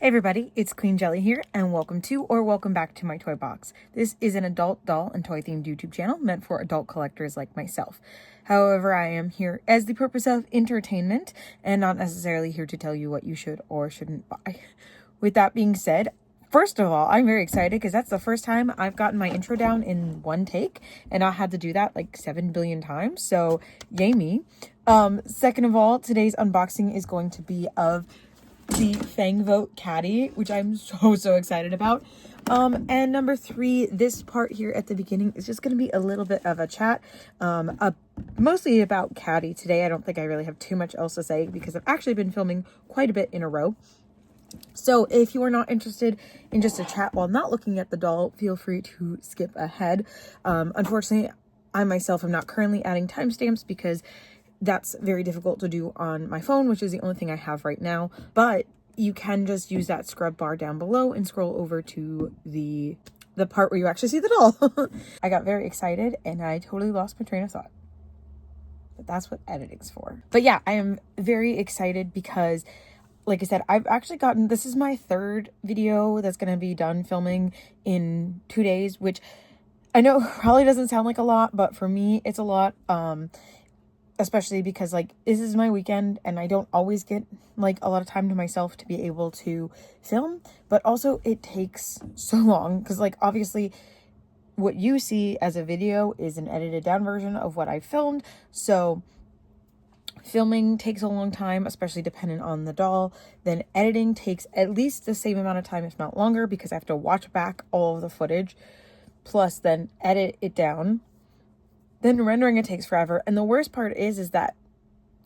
Hey everybody, it's Queen Jelly here, and welcome to or welcome back to my toy box. This is an adult doll and toy themed YouTube channel meant for adult collectors like myself. However, I am here as the purpose of entertainment and not necessarily here to tell you what you should or shouldn't buy. With that being said, first of all, I'm very excited because that's the first time I've gotten my intro down in one take, and I had to do that like 7 billion times, so yay me. Second of all, today's unboxing is going to be of the Fang Catty, which I'm so excited about. And number 3, this part here at the beginning is just going to be a little bit of a chat, mostly about Catty today. I don't think I really have too much else to say because I've actually been filming quite a bit in a row. So if you are not interested in just a chat while not looking at the doll, feel free to skip ahead. Unfortunately, I myself am not currently adding timestamps because that's very difficult to do on my phone, which is the only thing I have right now. But you can just use that scrub bar down below and scroll over to the part where you actually see the doll. I got very excited and I totally lost my train of thought. But that's what editing's for. But yeah, I am very excited because, like I said, I've actually gotten, this is my 3rd video that's going to be done filming in 2 days, which I know probably doesn't sound like a lot, but for me, it's a lot. Especially because like this is my weekend and I don't always get like a lot of time to myself to be able to film, but also it takes so long because like obviously what you see as a video is an edited down version of what I filmed. So filming takes a long time, especially dependent on the doll. Then editing takes at least the same amount of time, if not longer, because I have to watch back all of the footage, plus then edit it down. Then rendering it takes forever. And the worst part is that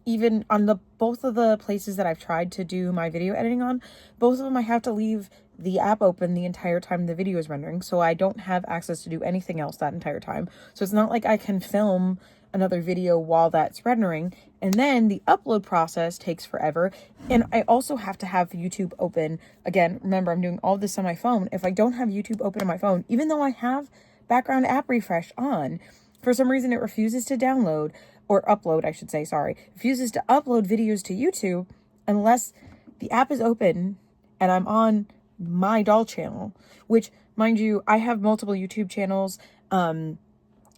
even on both of the places that I've tried to do my video editing on, both of them I have to leave the app open the entire time the video is rendering. So I don't have access to do anything else that entire time. So it's not like I can film another video while that's rendering. And then the upload process takes forever. And I also have to have YouTube open. Again, remember, I'm doing all this on my phone. If I don't have YouTube open on my phone, even though I have background app refresh on, for some reason, it refuses to download, or upload, I should say, sorry. Refuses to upload videos to YouTube unless the app is open and I'm on my doll channel, which, mind you, I have multiple YouTube channels. Some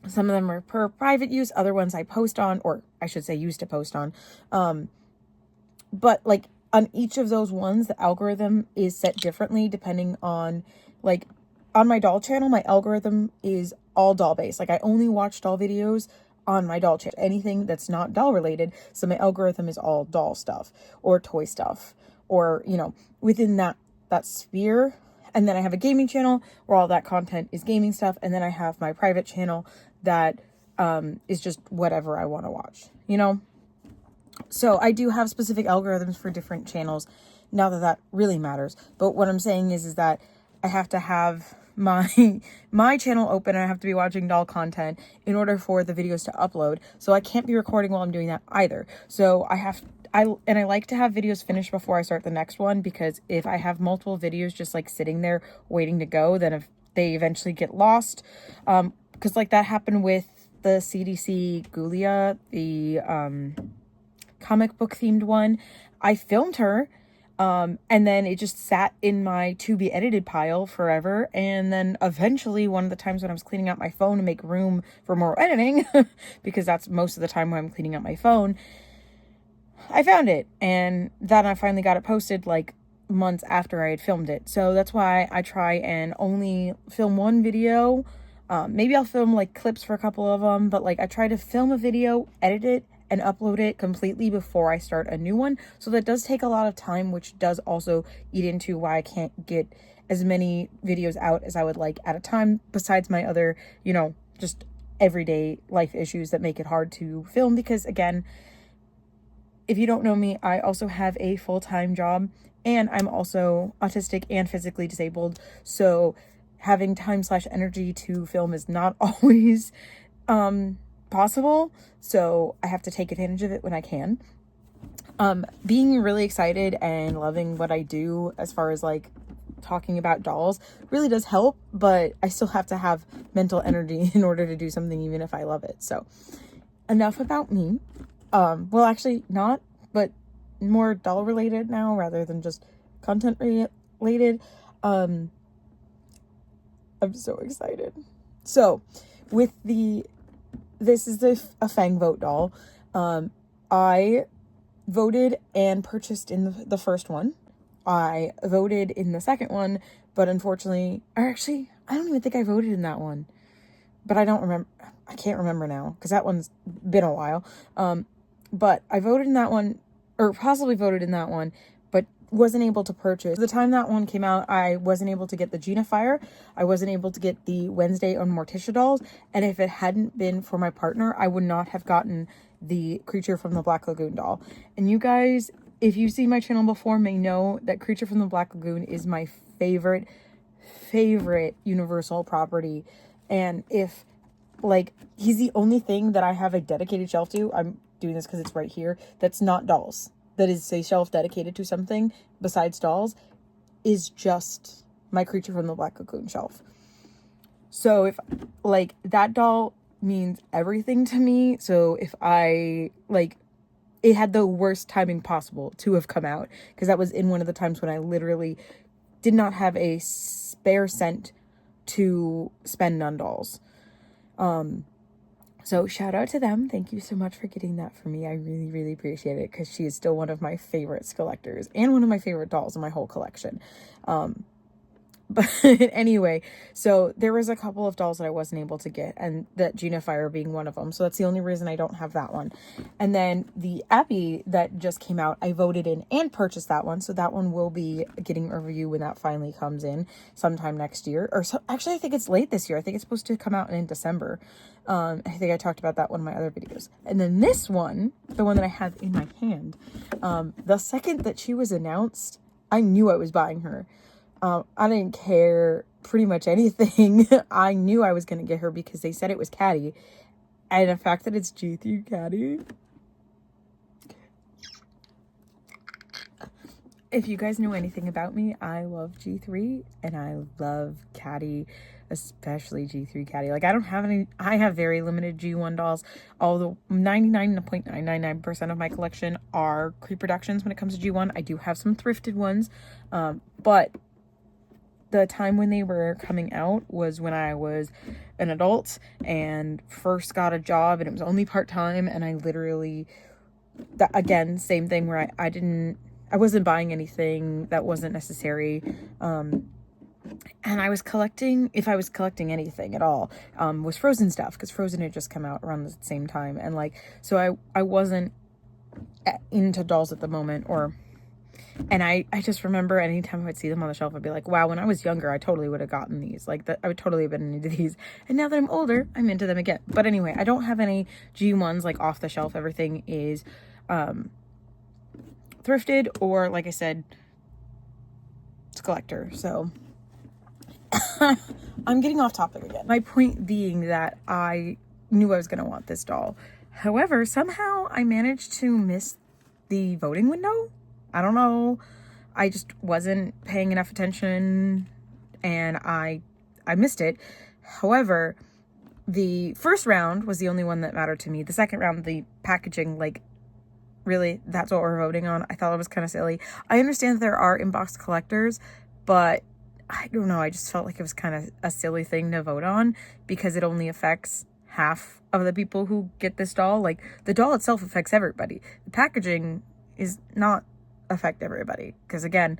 of them are for private use, other ones I post on, or I should say used to post on. But, like, on each of those ones, the algorithm is set differently depending on, like, on my doll channel, my algorithm is all doll based. Like I only watch doll videos on my doll channel, anything that's not doll related. So my algorithm is all doll stuff or toy stuff or, you know, within that sphere. And then I have a gaming channel where all that content is gaming stuff. And then I have my private channel that is just whatever I want to watch, you know? So I do have specific algorithms for different channels. Now that really matters. But what I'm saying is that I have to have my channel open and I have to be watching doll content in order for the videos to upload. So I can't be recording while I'm doing that either. So I like to have videos finished before I start the next one, because if I have multiple videos just like sitting there waiting to go, then if they eventually get lost, because like that happened with the CDC Gulia, the comic book themed one. I filmed her. And then it just sat in my to be edited pile forever. And then eventually one of the times when I was cleaning out my phone to make room for more editing, because that's most of the time when I'm cleaning out my phone, I found it. And then I finally got it posted like months after I had filmed it. So that's why I try and only film one video. Maybe I'll film like clips for a couple of them, but like I try to film a video, edit it, and upload it completely before I start a new one. So that does take a lot of time, which does also eat into why I can't get as many videos out as I would like at a time, besides my other, you know, just everyday life issues that make it hard to film. Because again, if you don't know me, I also have a full-time job and I'm also autistic and physically disabled. So having time/energy to film is not always possible, so I have to take advantage of it when I can. Being really excited and loving what I do as far as like talking about dolls really does help, but I still have to have mental energy in order to do something even if I love it. So enough about me. Well, actually not, but more doll related now rather than just content related. I'm so excited. So with this is a Fang vote doll. I voted and purchased in the first one. I voted in the second one, but unfortunately, actually, I don't even think I voted in that one. But I don't remember. I can't remember now because that one's been a while. But I voted in that one, or possibly voted in that one, but wasn't able to purchase. The time that one came out, I wasn't able to get the Gina Fire. I wasn't able to get the Wednesday on Morticia dolls. And if it hadn't been for my partner, I would not have gotten the Creature from the Black Lagoon doll. And you guys, if you've seen my channel before, may know that Creature from the Black Lagoon is my favorite Universal property. And if, like, he's the only thing that I have a dedicated shelf to. I'm doing this because it's right here. That's not dolls. That is a shelf dedicated to something besides dolls. Is just my Creature from the Black Lagoon shelf. So if, like, that doll means everything to me. So if I, like, it had the worst timing possible to have come out. Because that was in one of the times when I literally did not have a spare cent to spend on dolls. So shout out to them. Thank you so much for getting that for me. I really, really appreciate it because she is still one of my favorite collectors and one of my favorite dolls in my whole collection. But anyway, so there was a couple of dolls that I wasn't able to get, and that Gina Fire being one of them. So that's the only reason I don't have that one. And then the Abby that just came out, I voted in and purchased that one. So that one will be getting a review when that finally comes in sometime next year. Or so, actually, I think it's late this year. I think it's supposed to come out in December. I think I talked about that one in my other videos. And then this one, the one that I have in my hand, the second that she was announced, I knew I was buying her. I didn't care pretty much anything. I knew I was going to get her because they said it was Catty. And the fact that it's G3 Catty. If you guys know anything about me, I love G3 and I love Catty, especially G3 Catty. Like, I don't have any, I have very limited G1 dolls. Although 99.999% of my collection are pre-productions when it comes to G1. I do have some thrifted ones, but the time when they were coming out was when I was an adult and first got a job, and it was only part-time, and I literally, again, same thing where I wasn't buying anything that wasn't necessary, and I was collecting, if I was collecting anything at all, was Frozen stuff, because Frozen had just come out around the same time, and like, so I wasn't into dolls at the moment, and I just remember anytime I would see them on the shelf, I'd be like, wow, when I was younger, I totally would have gotten these. Like, I would totally have been into these. And now that I'm older, I'm into them again. But anyway, I don't have any G1s, like, off the shelf. Everything is thrifted or, like I said, it's collector. So, I'm getting off topic again. My point being that I knew I was going to want this doll. However, somehow I managed to miss the voting window. I don't know. I just wasn't paying enough attention and I missed it. However, the first round was the only one that mattered to me. The second round, the packaging, like, really, that's what we're voting on. I thought it was kind of silly. I understand that there are inbox collectors, but I don't know. I just felt like it was kind of a silly thing to vote on because it only affects half of the people who get this doll. Like, the doll itself affects everybody. The packaging is not affect everybody because, again,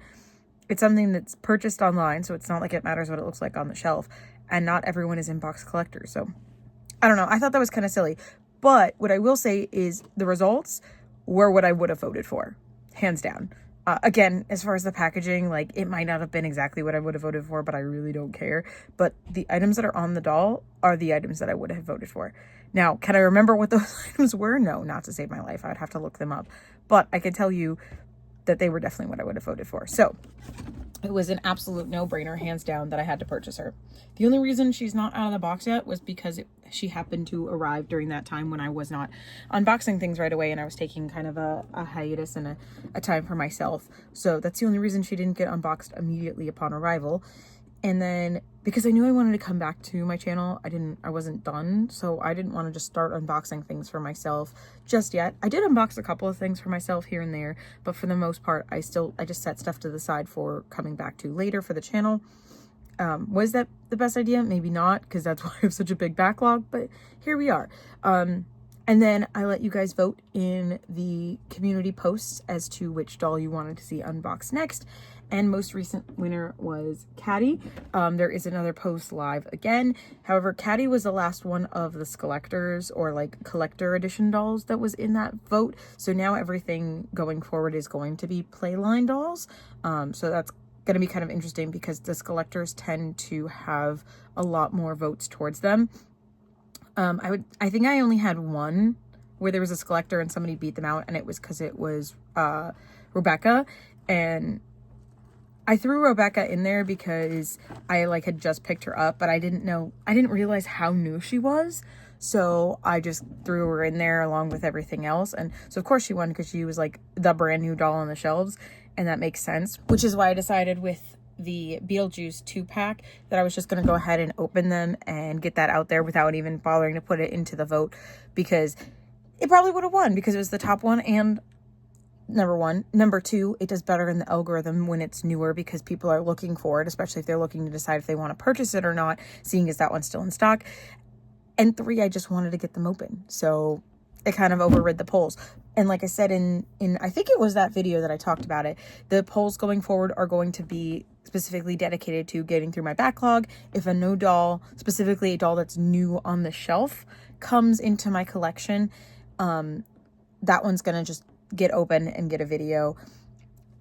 it's something that's purchased online, so it's not like it matters what it looks like on the shelf, and not everyone is inbox collectors. So I don't know, I thought that was kind of silly. But what I will say is the results were what I would have voted for, hands down. Again, as far as the packaging, like, it might not have been exactly what I would have voted for, but I really don't care. But the items that are on the doll are the items that I would have voted for. Now, can I remember what those items were? No, not to save my life. I would have to look them up. But I can tell you that they were definitely what I would have voted for. So it was an absolute no-brainer, hands down, that I had to purchase her. The only reason she's not out of the box yet was because she happened to arrive during that time when I was not unboxing things right away, and I was taking kind of a hiatus and a time for myself. So that's the only reason she didn't get unboxed immediately upon arrival. And then because I knew I wanted to come back to my channel, I wasn't done. So I didn't want to just start unboxing things for myself just yet. I did unbox a couple of things for myself here and there, but for the most part, I just set stuff to the side for coming back to later for the channel. Was that the best idea? Maybe not, because that's why I have such a big backlog, but here we are. And then I let you guys vote in the community posts as to which doll you wanted to see unboxed next. And most recent winner was Catty. There is another post live again. However, Catty was the last one of the Skelectors, or like collector edition dolls, that was in that vote. So now everything going forward is going to be Playline dolls. So that's going to be kind of interesting because the Skelectors tend to have a lot more votes towards them. I think I only had one where there was a Skelector and somebody beat them out, and it was because it was Rebecca, and I threw Rebecca in there because I had just picked her up, but I didn't realize how new she was. So I just threw her in there along with everything else. And so of course she won because she was like the brand new doll on the shelves, and that makes sense, which is why I decided with the Beetlejuice 2-pack that I was just going to go ahead and open them and get that out there without even bothering to put it into the vote, because it probably would have won because it was the top one, and number one. Number two, it does better in the algorithm when it's newer because people are looking for it, especially if they're looking to decide if they want to purchase it or not, seeing as that one's still in stock. And three, I just wanted to get them open. So it kind of overrid the polls. And like I said in I think it was that video that I talked about it, the polls going forward are going to be specifically dedicated to getting through my backlog. If a new doll, specifically a doll that's new on the shelf, comes into my collection, that one's going to just get open and get a video.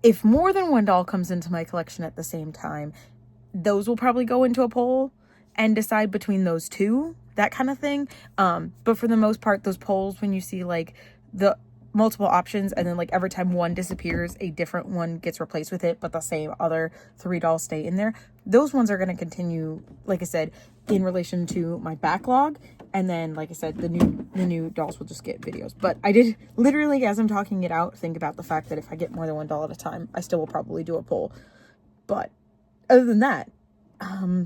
If more than one doll comes into my collection at the same time, those will probably go into a poll and decide between those two, that kind of thing. But for the most part, those polls, when you see like the multiple options and then like every time one disappears, a different one gets replaced with it, but the same other 3 dolls stay in there, those ones are going to continue, like I said, in relation to my backlog. And then, like I said, the new dolls will just get videos. But I did literally, as I'm talking it out, think about the fact that if I get more than one doll at a time, I still will probably do a poll. But other than that, I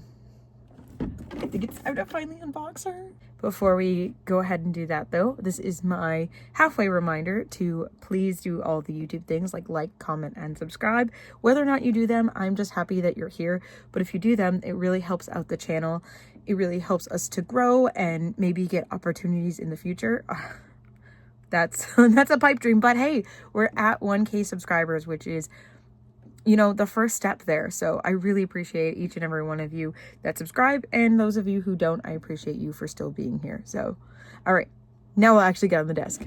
think it's time to finally unbox her. Before we go ahead and do that though, this is my halfway reminder to please do all the YouTube things like, comment, and subscribe. Whether or not you do them, I'm just happy that you're here. But if you do them, it really helps out the channel. It really helps us to grow and maybe get opportunities in the future. That's a pipe dream, but hey, we're at 1K subscribers, which is, the first step there. So I really appreciate each and every one of you that subscribe, and those of you who don't, I appreciate you for still being here. So, all right, now we'll actually get on the desk.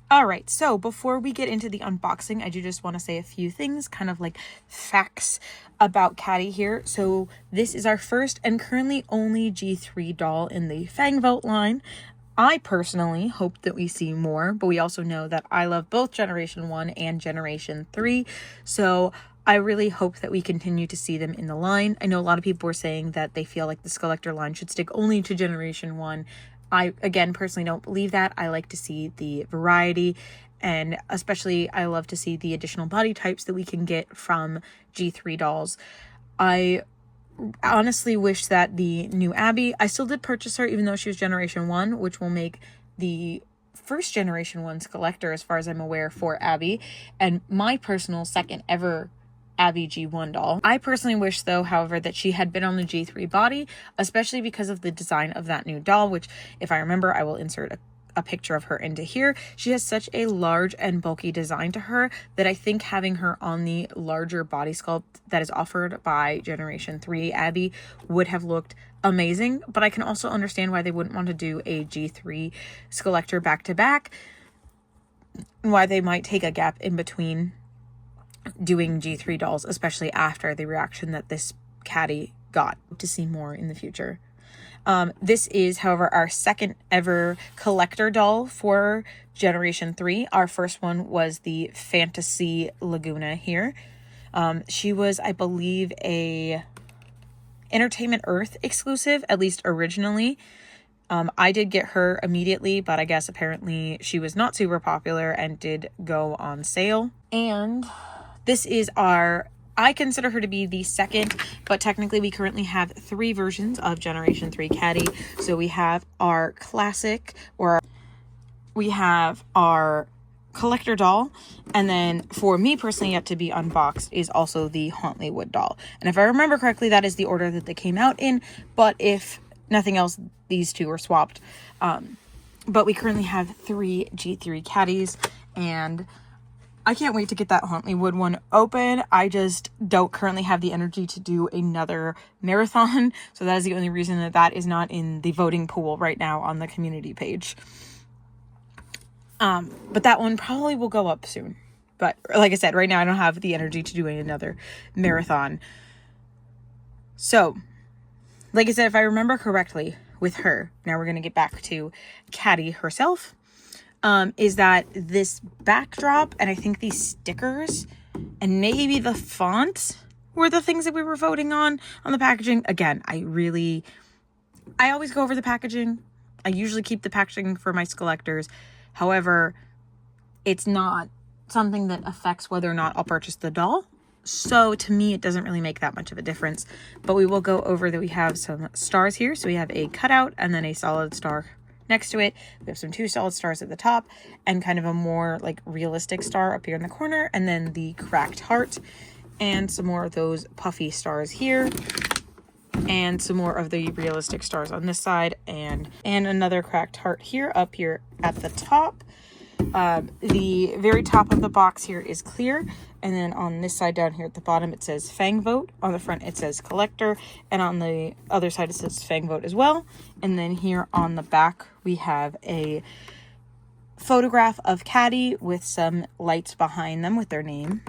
All right, so before we get into the unboxing, I do just want to say a few things, kind of like facts about Catty here. So this is our first and currently only G3 doll in the Fang Vote line. I personally hope that we see more, but we also know that I love both Generation 1 and Generation 3, so I really hope that we continue to see them in the line. I know a lot of people were saying that they feel like the Skelector line should stick only to Generation 1. I, again, personally don't believe that. I like to see the variety, and especially I love to see the additional body types that we can get from G3 dolls. I honestly wish that the new Abby, I still did purchase her even though she was Generation 1, which will make the first Generation 1 Skelector, as far as I'm aware, for Abby, and my personal second ever Abby G1 doll. I personally wish, though, however, that she had been on the G3 body, especially because of the design of that new doll, which, if I remember, I will insert a picture of her into here. She has such a large and bulky design to her that I think having her on the larger body sculpt that is offered by Generation 3 Abby would have looked amazing, but I can also understand why they wouldn't want to do a G3 Skelector back to back, and why they might take a gap in between doing G3 dolls, especially after the reaction that this Catty got. To see more in the future. This is, however, our second ever collector doll for Generation 3. Our first one was the Fantasy Laguna here. She was, I believe, a Entertainment Earth exclusive, at least originally. I did get her immediately, but I guess apparently she was not super popular and did go on sale. And this is our I consider her to be the second, but technically we currently have 3 versions of Generation 3 Catty. So we have our classic, or we have our collector doll, and then for me personally yet to be unboxed is also the Hauntley Wood doll. And if I remember correctly, that is the order that they came out in, but if nothing else, these 2 are swapped. But we currently have 3 G3 Catties, and I can't wait to get that Hauntley Wood one open. I just don't currently have the energy to do another marathon. So that is the only reason that that is not in the voting pool right now on the community page. But that one probably will go up soon. But like I said, right now I don't have the energy to do another marathon. So, like I said, if I remember correctly with her, now we're going to get back to Catty herself. Is that this backdrop and I think these stickers and maybe the font were the things that we were voting on the packaging. Again, I always go over the packaging. I usually keep the packaging for my collectors. However, it's not something that affects whether or not I'll purchase the doll. So to me, it doesn't really make that much of a difference. But we will go over that we have some stars here. So we have a cutout and then a solid star next to it. We have some 2 solid stars at the top and kind of a more like realistic star up here in the corner, and then the cracked heart and some more of those puffy stars here, and some more of the realistic stars on this side, and another cracked heart here up here at the top. The very top of the box here is clear, and then on this side down here at the bottom it says Fang Vote. On the front it says Collector, and on the other side it says Fang Vote as well. And then here on the back we have a photograph of Catty with some lights behind them with their name.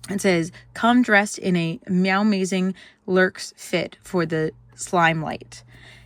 It says, "Come dressed in a meow-mazing lurks fit for the slime light.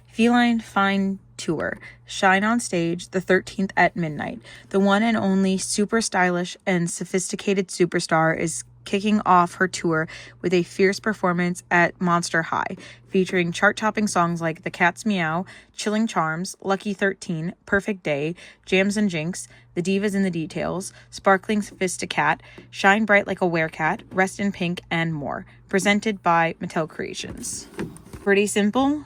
Feline Fine Tour. Shine on stage the 13th at midnight. The one and only super stylish and sophisticated superstar is kicking off her tour with a fierce performance at Monster High, featuring chart-topping songs like The Cat's Meow, Chilling Charms, Lucky 13, Perfect Day, Jams and Jinx, The Divas in the Details, Sparkling Sophisticat, Shine Bright Like a Werecat, Rest in Pink, and more. Presented by Mattel Creations." Pretty simple.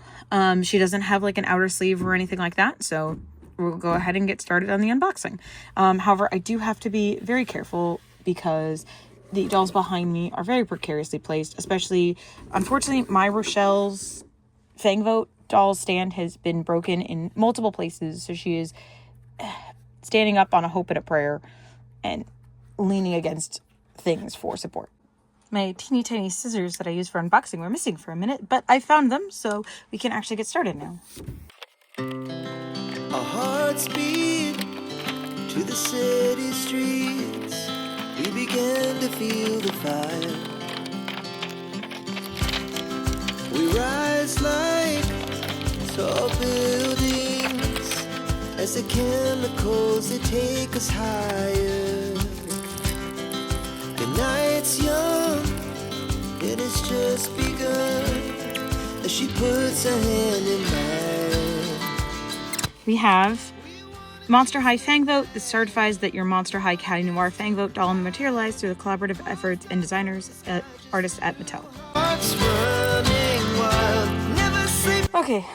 She doesn't have like an outer sleeve or anything like that, so we'll go ahead and get started on the unboxing. However, I do have to be very careful because the dolls behind me are very precariously placed, especially, unfortunately, my Rochelle's Fang Vote doll stand has been broken in multiple places, so she is standing up on a hope and a prayer and leaning against things for support. My teeny tiny scissors that I use for unboxing were missing for a minute, but I found them, so we can actually get started now. Our hearts beat to the city streets. We began to feel the fire. We rise like tall buildings as the chemicals, they take us higher. The night's young and it's just begun as she puts her hand in mine. We have Monster High Fang Vote. This certifies that your Monster High Catty Noir Fang Vote doll materialized through the collaborative efforts and artists at Mattel. Okay.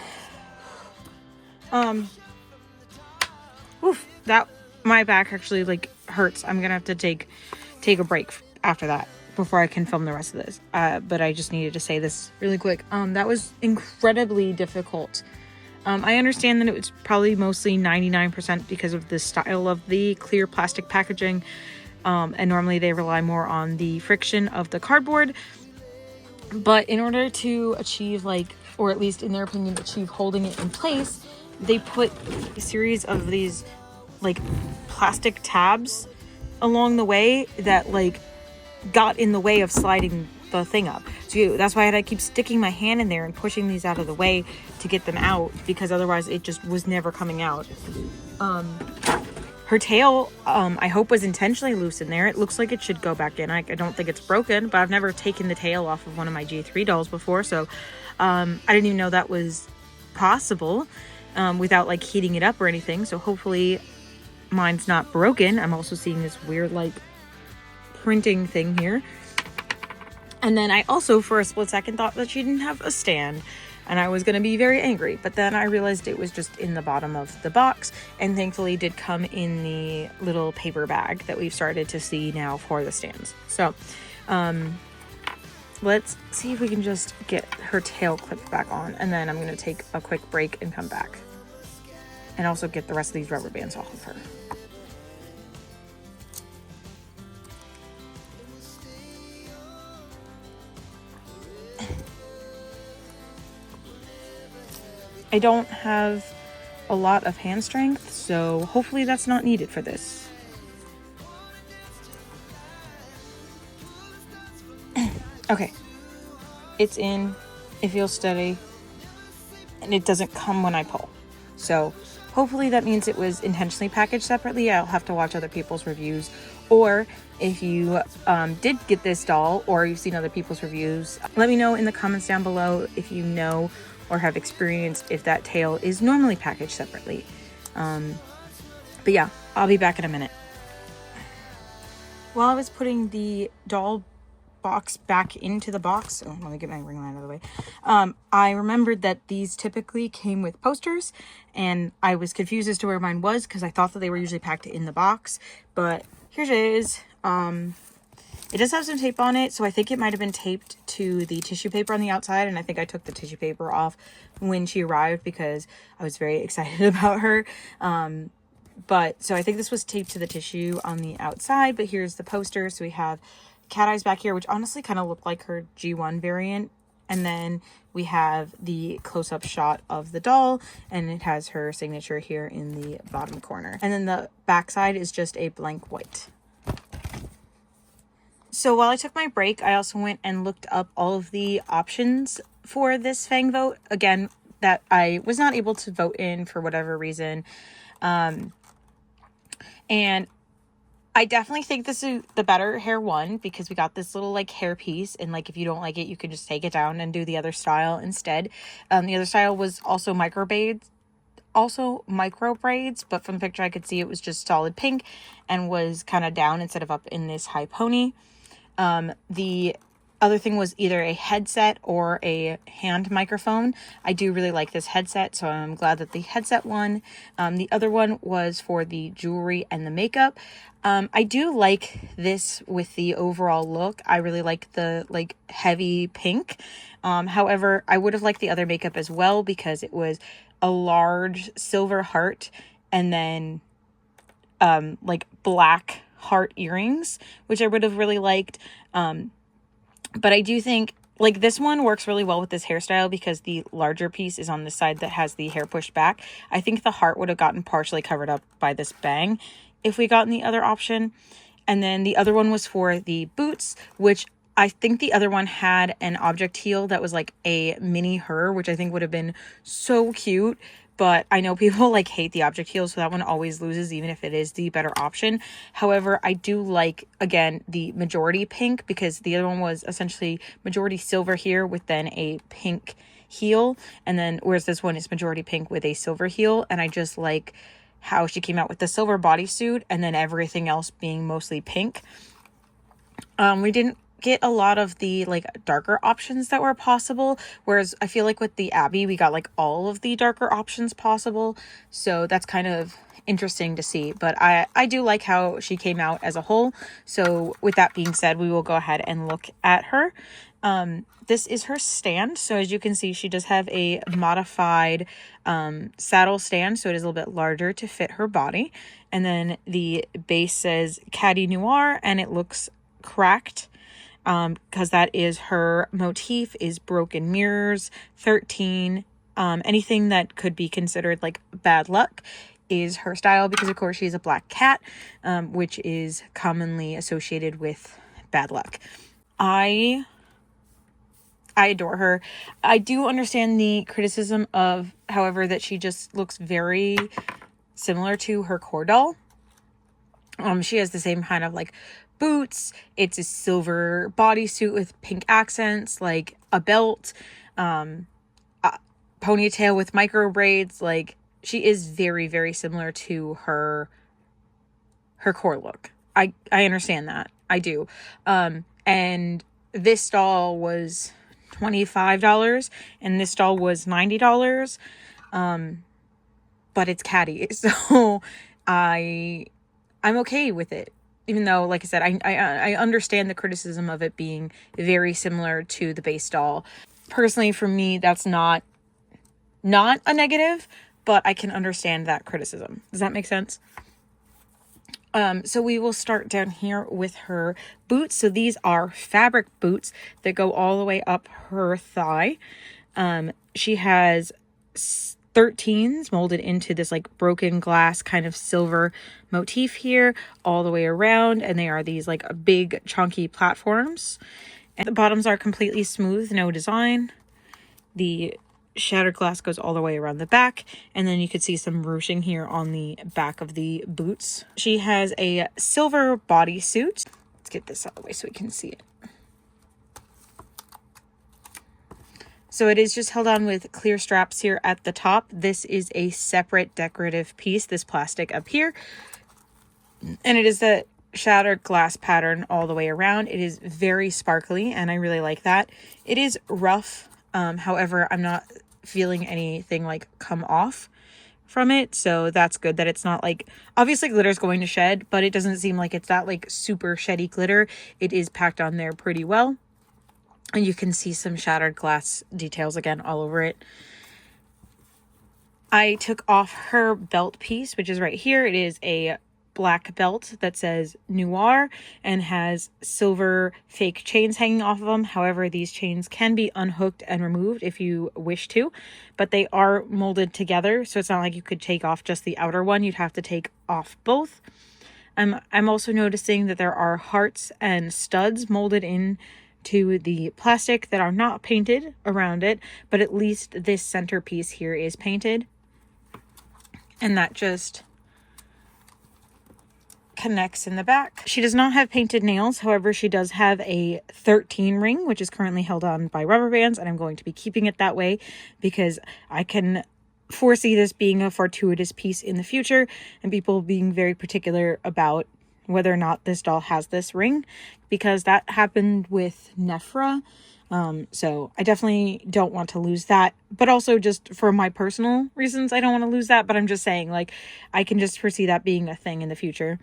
Oof, that my back actually like hurts. I'm gonna have to take a break after that before I can film the rest of this. But I just needed to say this really quick. That was incredibly difficult. I understand that it was probably mostly 99% because of the style of the clear plastic packaging. And normally they rely more on the friction of the cardboard. But in order to achieve or at least in their opinion, achieve holding it in place, they put a series of these plastic tabs along the way that got in the way of sliding the thing up. So that's why I had to keep sticking my hand in there and pushing these out of the way to get them out, because otherwise it just was never coming out. Her tail, I hope, was intentionally loose in there. It looks like it should go back in. I don't think it's broken, but I've never taken the tail off of one of my G3 dolls before, so I didn't even know that was possible without heating it up or anything. So hopefully mine's not broken. I'm also seeing this weird printing thing here. And then I also, for a split second, thought that she didn't have a stand, and I was going to be very angry. But then I realized it was just in the bottom of the box, and thankfully did come in the little paper bag that we've started to see now for the stands. So let's see if we can just get her tail clipped back on, and then I'm going to take a quick break and come back. And also get the rest of these rubber bands off of her. I don't have a lot of hand strength, so hopefully that's not needed for this. Okay, it's in, it feels steady, and it doesn't come when I pull. So hopefully that means it was intentionally packaged separately. I'll have to watch other people's reviews, or if you did get this doll or you've seen other people's reviews, let me know in the comments down below if you know or have experienced if that tail is normally packaged separately. But yeah, I'll be back in a minute. While I was putting the doll box back into the box, let me get my ring light out of the way, I remembered that these typically came with posters, and I was confused as to where mine was because I thought that they were usually packed in the box, but here it is. It does have some tape on it, so I think it might have been taped to the tissue paper on the outside, and I think I took the tissue paper off when she arrived because I was very excited about her. But so I think this was taped to the tissue on the outside, but here's the poster. So we have cat eyes back here, which honestly kind of look like her G1 variant. And then we have the close-up shot of the doll, and it has her signature here in the bottom corner. And then the backside is just a blank white. So while I took my break, I also went and looked up all of the options for this Fang vote. Again, that I was not able to vote in for whatever reason. And I definitely think this is the better hair one because we got this little like hair piece, and like if you don't like it, you can just take it down and do the other style instead. The other style was also micro braids, but from the picture I could see it was just solid pink and was kind of down instead of up in this high pony. The other thing was either a headset or a hand microphone. I do really like this headset, so I'm glad that the headset won. The other one was for the jewelry and the makeup. I do like this with the overall look. I really like the like heavy pink. However, I would have liked the other makeup as well because it was a large silver heart and then like black heart earrings, which I would have really liked. But I do think like this one works really well with this hairstyle because the larger piece is on the side that has the hair pushed back. I think the heart would have gotten partially covered up by this bang if we gotten the other option. And then the other one was for the boots, which I think the other one had an object heel that was like a mini her, which I think would have been so cute. But I know people like hate the object heel, so that one always loses even if it is the better option. However, I do like, again, the majority pink because the other one was essentially majority silver here with then a pink heel. And then whereas this one is majority pink with a silver heel. And I just like how she came out with the silver bodysuit and then everything else being mostly pink. We didn't get a lot of the like darker options that were possible, whereas I feel like with the Abby we got like all of the darker options possible, so that's kind of interesting to see. But I do like how she came out as a whole. So with that being said, we will go ahead and look at her. This is her stand. So as you can see, she does have a modified saddle stand, so it is a little bit larger to fit her body. And then the base says Catty Noir, and it looks cracked because that is her motif, is broken mirrors, 13, anything that could be considered like bad luck is her style because of course she's a black cat, which is commonly associated with bad luck. I adore her. I do understand the criticism of, however, that she just looks very similar to her core doll. She has the same kind of like boots. It's a silver bodysuit with pink accents, like a belt, a ponytail with micro braids. Like she is very, very similar to her core look. I understand that. I do. And this doll was $25 and this doll was $90. But it's Catty, so I'm okay with it. Even though, like I said, I understand the criticism of it being very similar to the base doll. Personally, for me, that's not a negative, but I can understand that criticism. Does that make sense? So we will start down here with her boots. So these are fabric boots that go all the way up her thigh. She has 13s molded into this like broken glass kind of silver motif here all the way around, and they are these like big chunky platforms, and the bottoms are completely smooth, no design. The shattered glass goes all the way around the back, and then you could see some ruching here on the back of the boots. She has a silver bodysuit. Let's get this out of the way so we can see it. So it is just held on with clear straps here at the top. This is a separate decorative piece, this plastic up here. And it is the shattered glass pattern all the way around. It is very sparkly, and I really like that. It is rough. However, I'm not feeling anything like come off from it. So that's good that it's not like, obviously glitter is going to shed, but it doesn't seem like it's that like super sheddy glitter. It is packed on there pretty well. And you can see some shattered glass details again all over it. I took off her belt piece, which is right here. It is a black belt that says Noir and has silver fake chains hanging off of them. However, these chains can be unhooked and removed if you wish to, but they are molded together. So it's not like you could take off just the outer one. You'd have to take off both. I'm also noticing that there are hearts and studs molded in to the plastic that are not painted around it, but at least this centerpiece here is painted, and that just connects in the back. She does not have painted nails. However, she does have a 13 ring, which is currently held on by rubber bands, and I'm going to be keeping it that way because I can foresee this being a fortuitous piece in the future and people being very particular about whether or not this doll has this ring, because that happened with Nephra. So I definitely don't want to lose that, but also just for my personal reasons, I don't want to lose that, but I'm just saying, like, I can just foresee that being a thing in the future.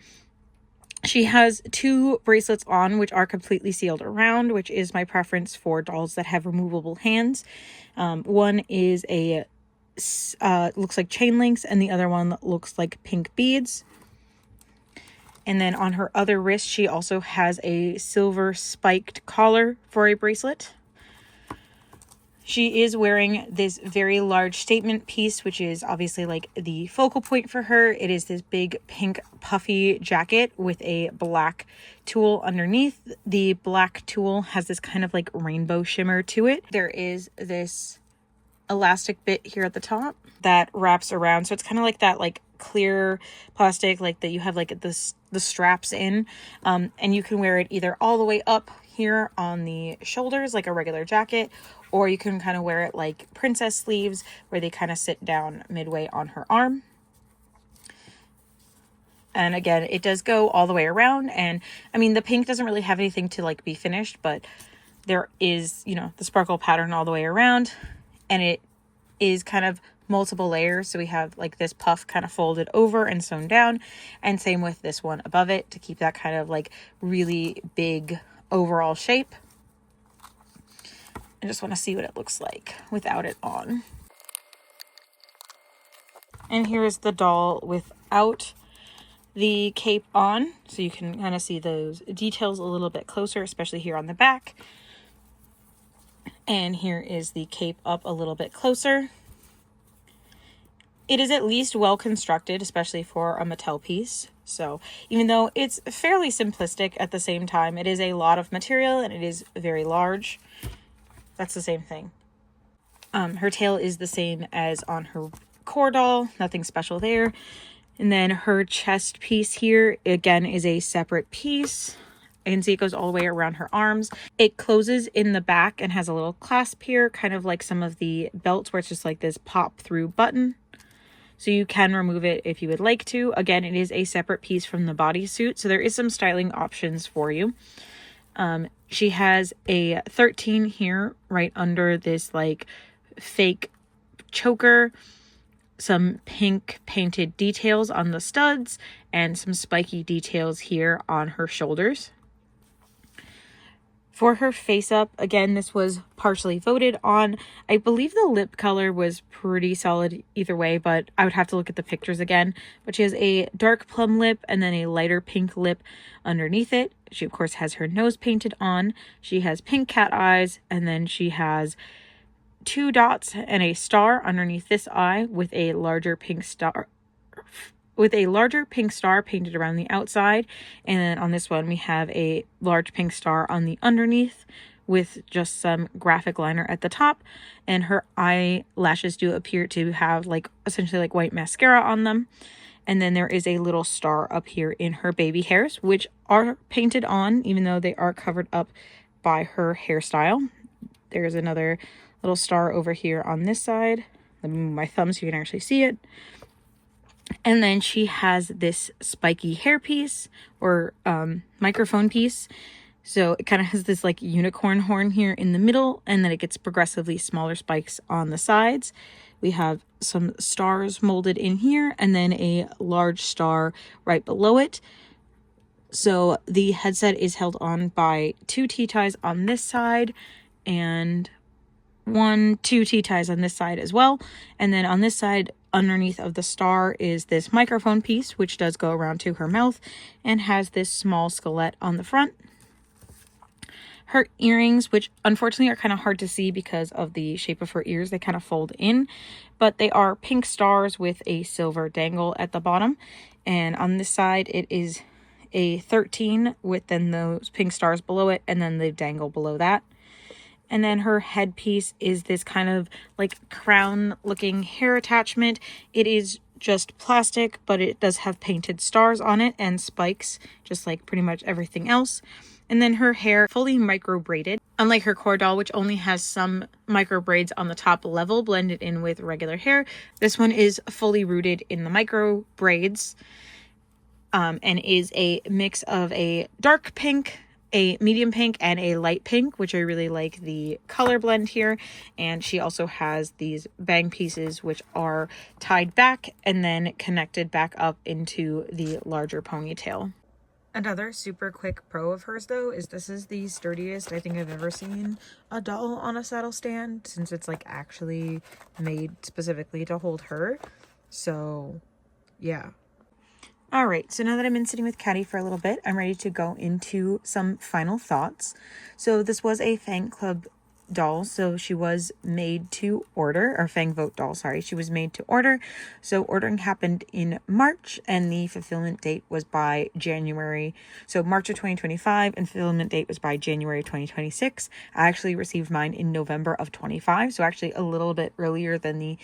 She has 2 bracelets on, which are completely sealed around, which is my preference for dolls that have removable hands. One is a, looks like chain links, and the other one looks like pink beads. And then on her other wrist, she also has a silver spiked collar for a bracelet. She is wearing this very large statement piece, which is obviously like the focal point for her. It is this big pink puffy jacket with a black tulle underneath. The black tulle has this kind of like rainbow shimmer to it. There is this elastic bit here at the top that wraps around. So it's kind of like that like clear plastic like that you have like the straps in, and you can wear it either all the way up here on the shoulders like a regular jacket, or you can kind of wear it like princess sleeves where they kind of sit down midway on her arm. And again, it does go all the way around, and I mean the pink doesn't really have anything to like be finished, but there is, you know, the sparkle pattern all the way around, and it is kind of multiple layers. So we have like this puff kind of folded over and sewn down, and same with this one above it to keep that kind of like really big overall shape. I just want to see what it looks like without it on. And here's the doll without the cape on, so you can kind of see those details a little bit closer, especially here on the back. And here is the cape up a little bit closer. It is at least well constructed, especially for a Mattel piece. So even though it's fairly simplistic at the same time, it is a lot of material and it is very large. That's the same thing. Her tail is the same as on her core doll, nothing special there. And then her chest piece here, again, is a separate piece. You can see it goes all the way around her arms. It closes in the back and has a little clasp here, kind of like some of the belts where it's just like this pop through button. So you can remove it if you would like to. Again, it is a separate piece from the bodysuit, so there is some styling options for you. She has a 13 here right under this like fake choker, some pink painted details on the studs, and some spiky details here on her shoulders. For her face up, again, this was partially voted on. I believe the lip color was pretty solid either way, but I would have to look at the pictures again. But she has a dark plum lip and then a lighter pink lip underneath it. She, of course, has her nose painted on. She has pink cat eyes, and then she has 2 dots and a star underneath this eye with a larger pink star painted around the outside. And then on this one we have a large pink star on the underneath with just some graphic liner at the top, and her eyelashes do appear to have like essentially like white mascara on them. And then there is a little star up here in her baby hairs, which are painted on even though they are covered up by her hairstyle. There's another little star over here on this side. Let me move my thumb so you can actually see it. And then she has this spiky hair piece or microphone piece. So it kind of has this like unicorn horn here in the middle, and then it gets progressively smaller spikes on the sides. We have some stars molded in here and then a large star right below it. So the headset is held on by 2 T-ties on this side and 2 T-ties on this side as well. And then on this side, underneath of the star, is this microphone piece, which does go around to her mouth and has this small skelet on the front. Her earrings, which unfortunately are kind of hard to see because of the shape of her ears, they kind of fold in, but they are pink stars with a silver dangle at the bottom. And on this side, it is a 13 with then those pink stars below it and then the dangle below that. And then her headpiece is this kind of like crown looking hair attachment. It is just plastic, but it does have painted stars on it and spikes, just like pretty much everything else. And then her hair fully micro braided, unlike her core doll, which only has some micro braids on the top level blended in with regular hair. This one is fully rooted in the micro braids, and is a mix of a dark pink, a medium pink, and a light pink, which I really like the color blend here. And she also has these bang pieces which are tied back and then connected back up into the larger ponytail. Another super quick pro of hers though is this is the sturdiest I think I've ever seen a doll on a saddle stand, since it's like actually made specifically to hold her. So yeah. All right, so now that I've been sitting with Catty for a little bit, I'm ready to go into some final thoughts. So this was a Fang Club doll, so she was made to order, or Fang Vote doll, sorry. She was made to order. So ordering happened in March, and the fulfillment date was by January. So March of 2025, and fulfillment date was by January 2026. I actually received mine in November of 25, so actually a little bit earlier than the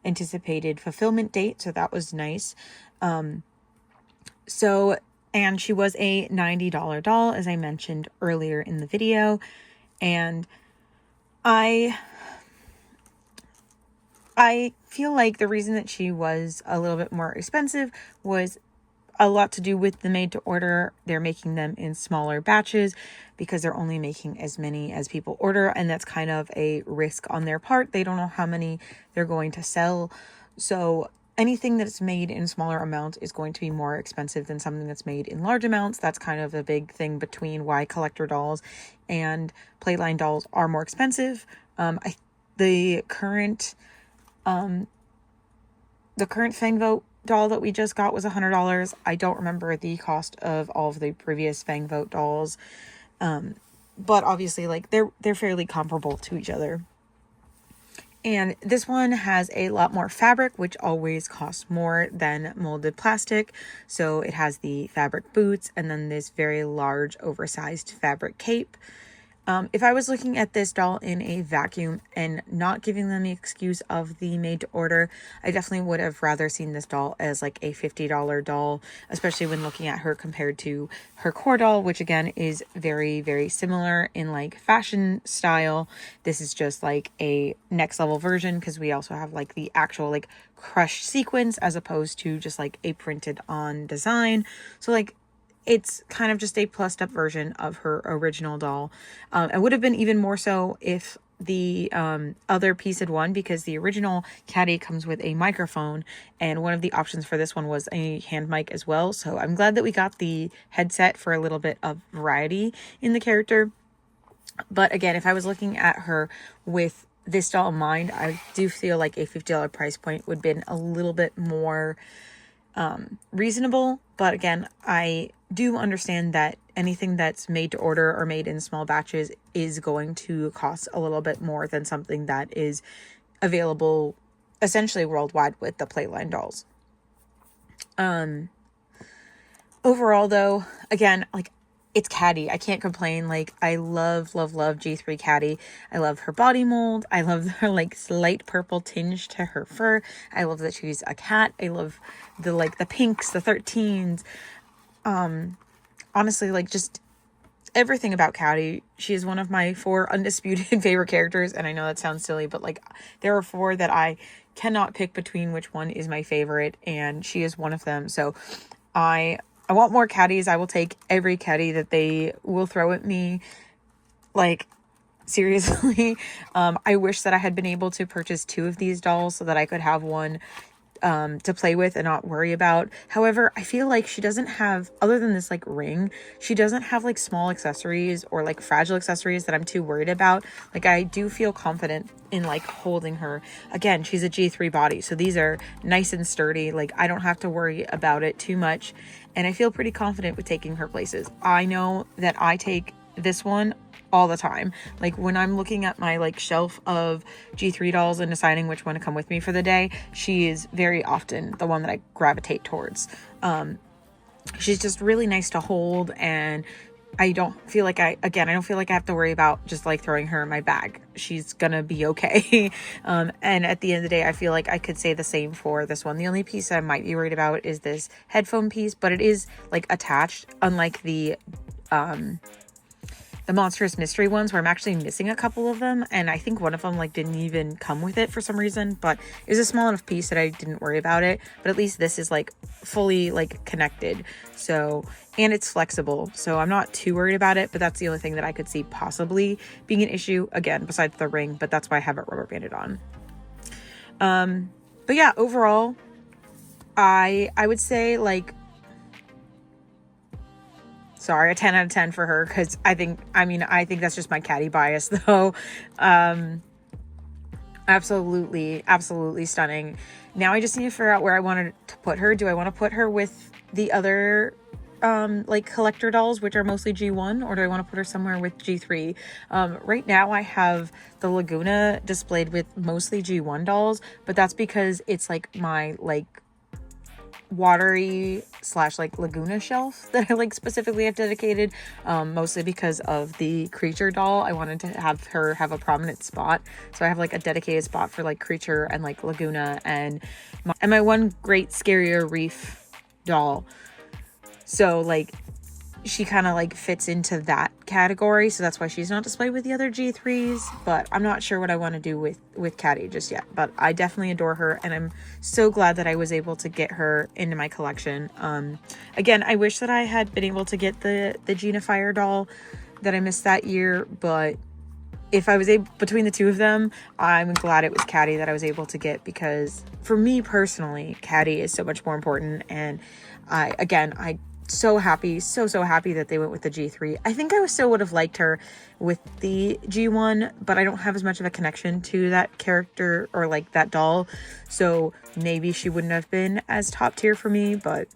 anticipated fulfillment date, so that was nice. And she was a $90 doll, as I mentioned earlier in the video. And I feel like the reason that she was a little bit more expensive was a lot to do with the made to order. They're making them in smaller batches because they're only making as many as people order. And that's kind of a risk on their part. They don't know how many they're going to sell. So anything that's made in smaller amounts is going to be more expensive than something that's made in large amounts. That's kind of the big thing between why collector dolls and playline dolls are more expensive. The current Fang Vote doll that we just got was $100. I don't remember the cost of all of the previous Fang Vote dolls, but obviously like they're fairly comparable to each other. And this one has a lot more fabric, which always costs more than molded plastic. So it has the fabric boots and then this very large oversized fabric cape. If I was looking at this doll in a vacuum and not giving them the excuse of the made to order, I definitely would have rather seen this doll as like a $50 doll, especially when looking at her compared to her core doll, which again is very, very similar in like fashion style. This is just like a next level version because we also have like the actual like crushed sequins as opposed to just like a printed on design. So like it's kind of just a plussed up version of her original doll. It would have been even more so if the other piece had won, because the original Catty comes with a microphone, and one of the options for this one was a hand mic as well. So I'm glad that we got the headset for a little bit of variety in the character. But again, if I was looking at her with this doll in mind, I do feel like a $50 price point would have been a little bit more reasonable. But again, I do understand that anything that's made to order or made in small batches is going to cost a little bit more than something that is available essentially worldwide with the Playline dolls. Overall though, again, like, it's Catty. I can't complain. Like, I love G3 Catty. I love her body mold. I love her like slight purple tinge to her fur. I love that she's a cat. I love the pinks, the 13s. Honestly, like, just everything about Catty. She is one of my 4 undisputed favorite characters, and I know that sounds silly, but like, there are 4 that I cannot pick between which one is my favorite, and she is one of them. So I want more Cattys. I will take every Catty that they will throw at me. Like, seriously. I wish that I had been able to purchase 2 of these dolls so that I could have one to play with and not worry about. However, I feel like she doesn't have, other than this like ring, she doesn't have like small accessories or like fragile accessories that I'm too worried about. Like, I do feel confident in like holding her. Again, she's a G3 body, so these are nice and sturdy. Like, I don't have to worry about it too much, and I feel pretty confident with taking her places. I know that I take this one all the time. Like, when I'm looking at my like shelf of G3 dolls and deciding which one to come with me for the day, she is very often the one that I gravitate towards. She's just really nice to hold, and I don't feel like I don't feel like I have to worry about just like throwing her in my bag. She's gonna be okay. And at the end of the day, I feel like I could say the same for this one. The only piece that I might be worried about is this headphone piece, but it is like attached, unlike the Monstrous Mystery ones, where I'm actually missing a couple of them, and I think one of them like didn't even come with it for some reason, but it was a small enough piece that I didn't worry about it. But at least this is like fully like connected, so, and it's flexible, so I'm not too worried about it. But that's the only thing that I could see possibly being an issue, again, besides the ring, but that's why I have it rubber banded on. But yeah, overall, I would say like, sorry, a 10 out of 10 for her, because I think that's just my Catty bias though. Absolutely stunning. Now I just need to figure out where I wanted to put her. Do I want to put her with the other like collector dolls, which are mostly G1, or do I want to put her somewhere with G3? Right now I have the Laguna displayed with mostly G1 dolls, but that's because it's like my like watery / like Laguna shelf that I like specifically have dedicated, mostly because of the creature doll. I wanted to have her have a prominent spot, so I have like a dedicated spot for like creature and like Laguna and my one great scarier reef doll. So like, she kind of like fits into that category, so that's why she's not displayed with the other G3s. But I'm not sure what I want to do with Catty just yet, but I definitely adore her, and I'm so glad that I was able to get her into my collection. Again, I wish that I had been able to get the Gina Fire doll that I missed that year, but if I was able, between the 2 of them, I'm glad it was Catty that I was able to get, because for me personally, Catty is so much more important. And I so happy that they went with the G3. I think I still would have liked her with the G1, but I don't have as much of a connection to that character or like that doll, so maybe she wouldn't have been as top tier for me. But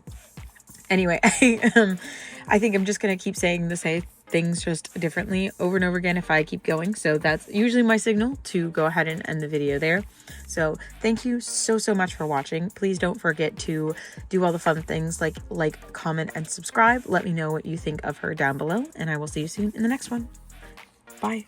anyway, I think I'm just gonna keep saying the same things just differently over and over again if I keep going, so that's usually my signal to go ahead and end the video there. So thank you so much for watching. Please don't forget to do all the fun things like, comment, and subscribe. Let me know what you think of her down below, and I will see you soon in the next one. Bye.